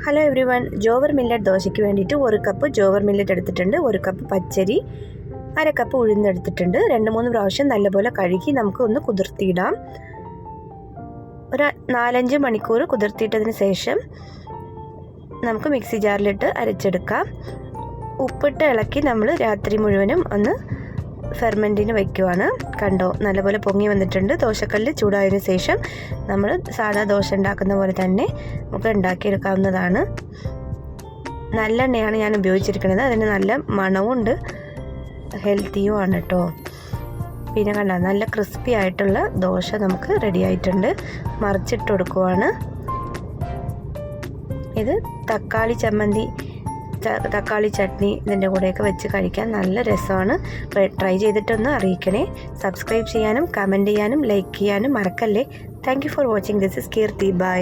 Hello every one, jowar millet ദോശയ്ക്ക് വേണ്ടിയിട്ട് 1 cup jowar millet എടുത്തിട്ടുണ്ട്, 1 കപ്പ് പച്ചരി, 1/2 കപ്പ് ഉഴുന്നെടുത്തിട്ടുണ്ട്. 2-3 പ്രാവശ്യം നല്ലപോലെ കഴുകി നമുക്ക് ഒന്ന് കുതിർത്തിയിടാം. ഒരു 4-5 മണിക്കൂർ കുതിർത്തിയിട്ടതിന് ശേഷം നമുക്ക് മിക്സി ജാറിലിട്ട് അരച്ചെടുക്കാം. ഉപ്പിട്ട് ഇളക്കി നമ്മൾ രാത്രി മുഴുവനും ഒന്ന് ഫെർമെൻറ്റിന് വയ്ക്കുവാണ്. കണ്ടോ, നല്ലപോലെ പൊങ്ങി വന്നിട്ടുണ്ട്. ദോശക്കല്ല് ചൂടായതിനു ശേഷം നമ്മൾ സാധാ ദോശ ഉണ്ടാക്കുന്ന പോലെ തന്നെ നമുക്ക് ഉണ്ടാക്കിയെടുക്കാവുന്നതാണ്. നല്ലെണ്ണയാണ് ഞാൻ ഉപയോഗിച്ചിരിക്കുന്നത്, അതിന് നല്ല മണവുമുണ്ട്, ഹെൽത്തിയും ആണ് കേട്ടോ. പിന്നെ കണ്ടോ, നല്ല ക്രിസ്പി ആയിട്ടുള്ള ദോശ നമുക്ക് റെഡി ആയിട്ടുണ്ട്. മറിച്ചിട്ട് കൊടുക്കുവാണ്. ഇത് തക്കാളി ചട്നി ഇതിൻ്റെ കൂടെയൊക്കെ വെച്ച് കഴിക്കാൻ നല്ല രസമാണ്. ട്രൈ ചെയ്തിട്ടൊന്ന് അറിയിക്കണേ. സബ്സ്ക്രൈബ് ചെയ്യാനും കമൻറ്റ് ചെയ്യാനും ലൈക്ക് ചെയ്യാനും മറക്കല്ലേ. Thank you for watching. This is Keerthi. By.